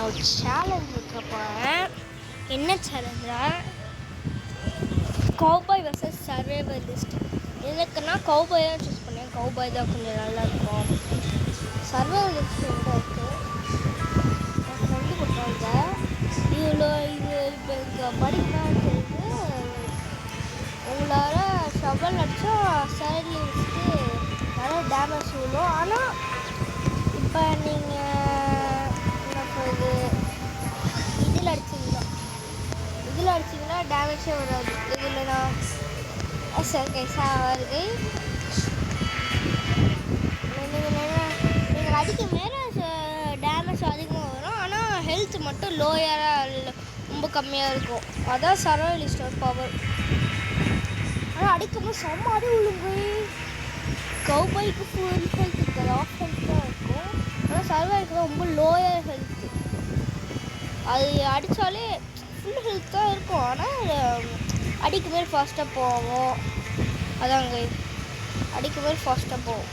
நான் ஒரு சேலஞ்ச் வைக்க போகிறேன். என்ன சேலஞ்சா? Cowboy versus சர்வைவலிஸ்ட். எதுக்குன்னா கௌபாய் தான் சூஸ் பண்ணேன். கௌபாய் தான் கொஞ்சம் நல்லாயிருக்கும். சர்வைவலிஸ்ட் எங்கே இருக்குது? என் ஃப்ரெண்டு கொடுத்தாங்க. இது இப்போ இங்கே படிக்கலான்னு சொல்லிட்டு உங்களால் ஷவல் அடித்தா சைடில் வச்சுட்டு நிறைய டேமேஜ் விழும். ஆனால் இப்போ நீங்கள் இதில் அடிச்சிங்கன்னா டேமேஜே வராது. இதில் நான் வருது. நீங்கள் அடிக்க மேலே டேமேஜ் அதிகமாக வரும். ஆனால் ஹெல்த் மட்டும் லோயராக ரொம்ப கம்மியாக இருக்கும். அதான் சர்வைவலிஸ்டோட பவர். ஆனால் அடிக்கும்போது செம்ம அடி விழுங்க. கௌபாய்க்கு ஃபுல் ஹெல்த் இருக்காது, ஆஃப் ஹெல்த் தான் இருக்கும். ஆனால் சர்வைவலுக்கு தான் ரொம்ப லோயர் ஹெல்த்து. அது அடித்தாலே ஃபுல் ஹெல்த் தான் இருக்கும். ஆனால் அடிக்க மேல் ஃபாஸ்ட்டாக போவோம். அதாங்க அடிக்க மேல் ஃபாஸ்ட்டாக போவோம்.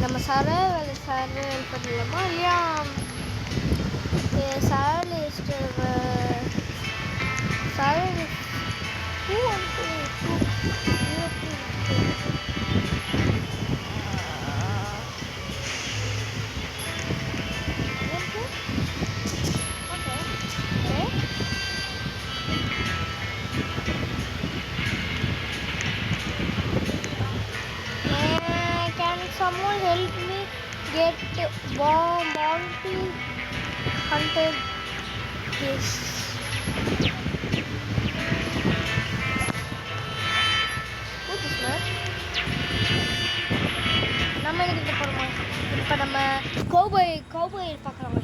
நம்ம சர்வைவல் பண்ணலாமா இல்லையா? சர்வைவலிஸ்ட் Someone help me get bounty hunter this. What is that? நம்ம எதுக்கு போறோமா? இப்போ நம்ம கௌபாய் பார்க்கலாமா?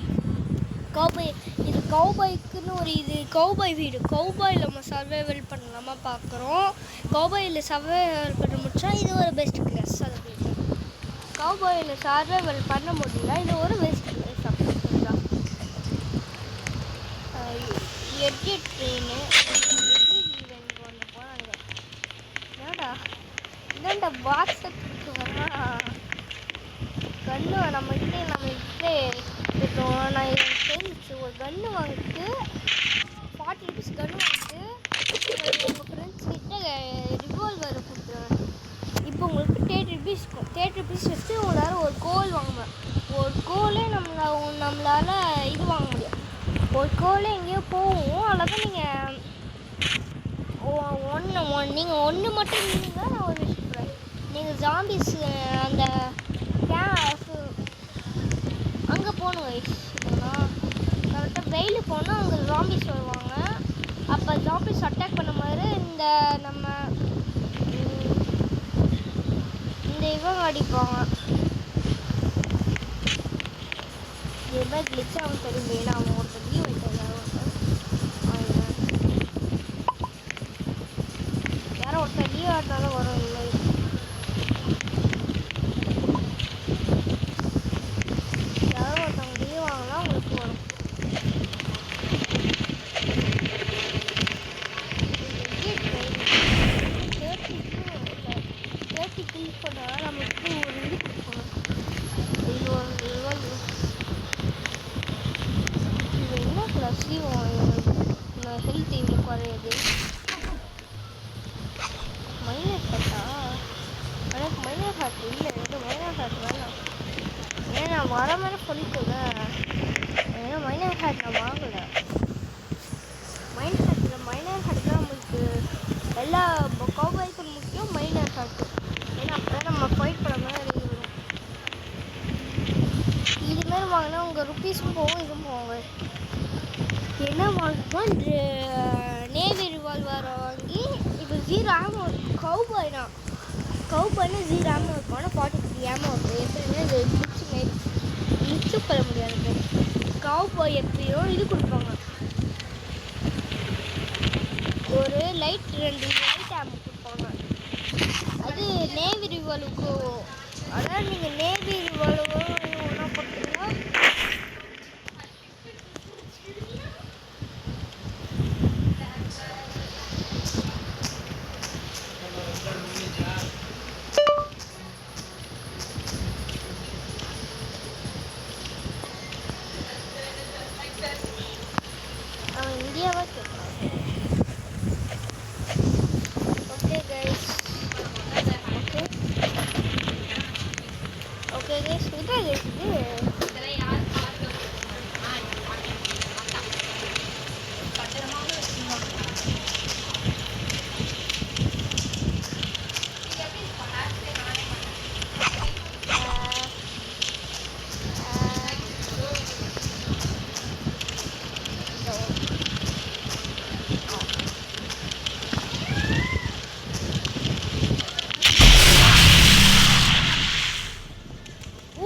இது கௌபாய்க்குன்னு ஒரு கௌபாய் வீடு. கௌபாயில் நம்ம சர்வைவல் பண்ணலாமா பார்க்குறோம். கௌபாயில் சர்வைவல் பண்ண முடிச்சா இது ஒரு பெஸ்ட் கிளாஸ். அது கௌபாயில் சர்வைவல் பண்ண முடியல, இது ஒரு பெஸ்ட் கிளாஸ். அப்படிங்களா? எட்ஜெட் ட்ரெயினு ஒன்று போனாங்க. என்னடா இதாண்டா பாக்ஸை கொடுத்துவா கன்று நம்மகிட்டே இருக்கோம். நான் தெரிஞ்சு ஒரு கன்று வாங்கிட்டு 40 rupees கன்று வாங்கிட்டு உங்கள் ஃப்ரெண்ட்ஸ் கிட்ட ரிவால்வர் கொடுத்துருவேன். இப்போ உங்களுக்கு 30 rupees இருக்கும். 30 rupees வச்சு உங்களால் ஒரு கோல் வாங்குவேன். ஒரு கோலே நம்மளால் இது வாங்க முடியும். ஒரு கோலே எங்கேயோ போகும். அழகாக நீங்கள் ஒன்று மட்டும் இருந்தீங்கன்னா நான் ஒரு விஷயம் சொல்கிறேன். நீங்கள் ஜாம்பிஸ் அந்த அங்கே போகணும். வயசுனா கரெக்டாக வெயில் போனால் அங்கே ஜாம்பிஸ் வருவாங்க. அப்போ ஜாம்பிஸ் அட்டாக் பண்ண மாதிரி நம்ம இவங்க அடிப்பாங்க. இது மாதிரி கிளிச்சு அவன் தெரியும். ஏன்னா அவன் ஒருத்தர் லீவ் வைக்கிறாரு. யாரோ ஒருத்தர் லீவ் ஆட்டாலும் வரும். இல்லை யாரோ ஒருத்தவங்க லீவ் வாங்கினா உங்களுக்கு வரும். கிளிக் பண்ணால் நமக்கு ஒரு இது கொடுக்கணும். இது என்ன கிளாஸையும் ஹெல்த் இவ்வளோ குறையாது. மைனர் ஹாட்டா? எனக்கு மைனர் ஹாட் இல்லை. எனக்கு மைனர் ஹாட் வேணாம். ஏன்னா நான் வர மாதிரி சொல்லிக்கல. ஏன்னா மைனர் ஹாட் நான் வாங்கலை. மைனர் ஹாட் தான் நம்மளுக்கு எல்லா கௌபாய்க்கும் முக்கியம். மைனர் ஹாட்டு ஏன்னா அப்போ நம்ம ஃபைட் பண்ண மாதிரி வரும். இதுமாரி வாங்கினா உங்கள் ருப்பீஸும் போகும், இதுவும் போவாங்க. என்ன வாங்குவோம்? நேவி ரிவால்வரை வாங்கி இப்போ 0 ஆமோ இருக்கும். கௌபாய்னா 0 ஆமோ இருக்கும். ஆனால் 43 ஆமோ இருக்கும். எப்படின்னா இது மிச்சு பண்ண முடியாது. கௌபாய் எப்படியும் இது கொடுப்பாங்க. ஒரு லைட் 2 லைட் ஆமோ கொடுப்பாங்க. அது நேவி ரிவால்வுக்கு அதான் நீங்கள் நேவி ரிவால்வரும் ஒன்றா போட்டீங்களா? அவன் இந்தியாவா கேட்குறான். ஓகே கைஸ், ஓகே கைஸ், இதா கைஸ் இது.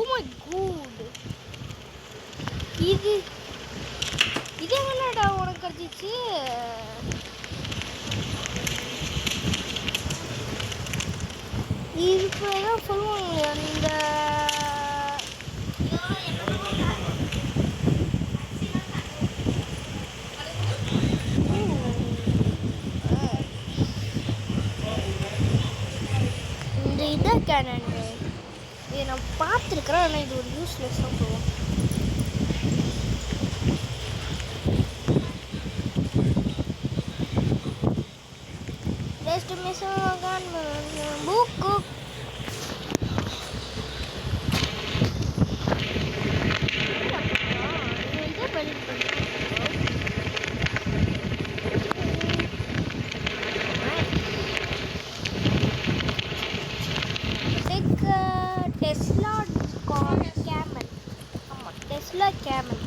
Oh my god, இது என்னடா உனக்கு கிடைச்சிச்சு? இது தான் சொல்லுவாங்க அந்த இந்த இதான் கேனன். இதை நான் பார்த்துருக்குறேன், ஆனால் இது ஒரு யூஸ்லெஸ் தான் போவோம். Just miss a book. Tesla Camel. Tesla Camel.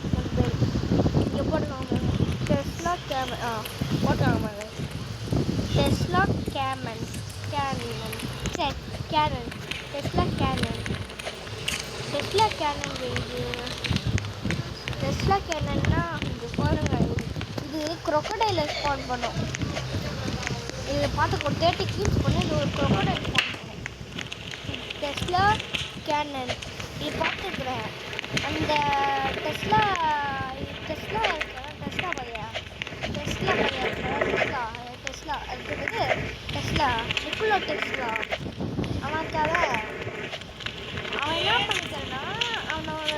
இங்கே போடுவாங்க Tesla Camel. போட்டுவாங்க Tesla Camel. Canon. Tesla Canon. Tesla Canon இது Tesla Canonனா இது பாருங்க, இது crocodile ஸ்பான் பண்ணும். இது பார்த்து ஒரு 30 கியூப்ஸ் பண்ணி இது ஒரு crocodile ஸ்பான் பண்ணும். Tesla Canon இது பார்த்துக்கிறேன். அந்த டெஸ்லா அடுத்தது டெஸ்லா நிக்கோலா டெஸ்லா. அவனுக்காக அவன் என்ன பண்ணிட்டான்னா அவனோட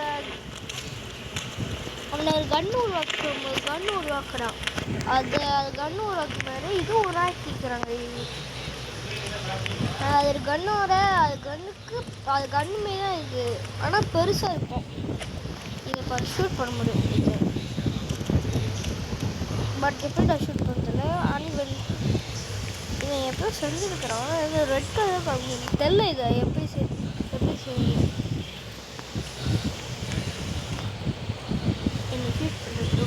ஒரு கன்று உருவாக்குறான். அது கன்று உருவாக்குனாரு. இது உருவாக்கிக்கிறாங்க. அது ஒரு கன்னோட அது கன்று மாரி தான் இது, ஆனால் பெருசாக இருக்கும். இதை இப்போ ஷூட் பண்ண முடியும் இது, பட் எப்படி ஷூட் பண்ணுறதுல அன்வெல் இவன் எப்போ செஞ்சுருக்கிறான். இது ரெட் கலர் தெரியல. இதை எப்படி செய்ய என்ன ஷூட் பண்ணுறது.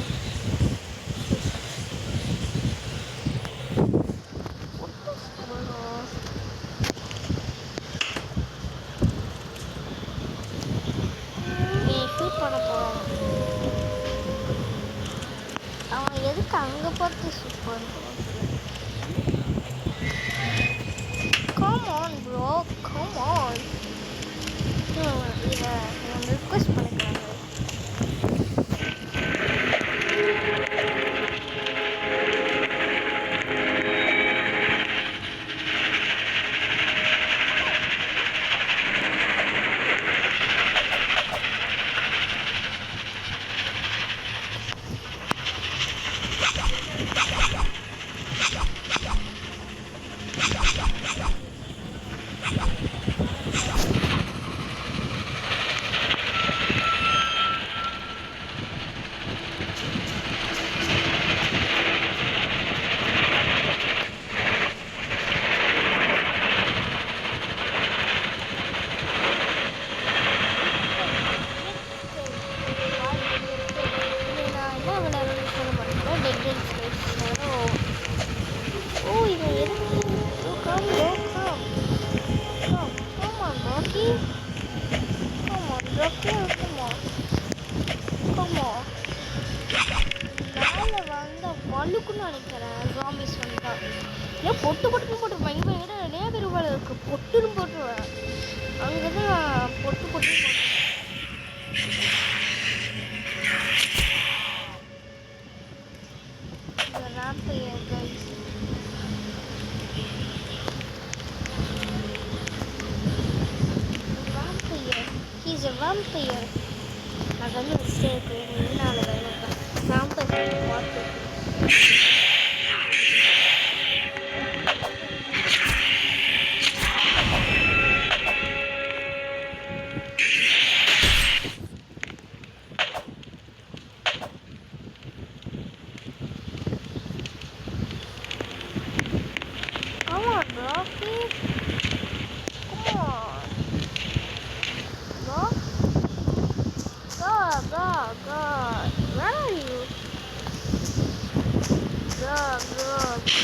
அவன் எதுக்கு அங்கே பார்த்து ஷூட் பண்ணுறான்? Come on bro, come on. இதை ரிக்வெஸ்ட் பண்ணிக்கிறாங்க. மல்லுக்குன்னு நினைக்கிறேன். ஜாம்பிஸ் வந்தா ஏன் பொட்டு பயங்கர நிறைய பேர் இருக்கு. பொட்டுன்னு போட்டுருவேன். அங்கதான் இஸ் a vampire. அது வந்து மிஸ்டேக் இதனால தான் vampire பார்த்து Come on, Rocky. Come on. Go. Go. Where are you? Go.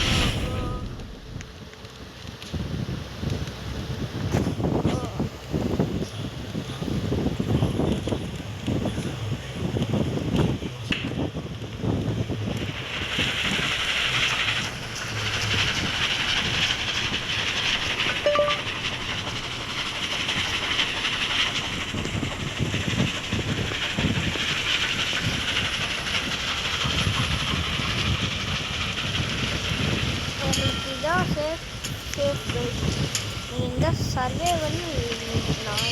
இதான் சேஃப் கைட். இந்த சர்வே வந்து நான்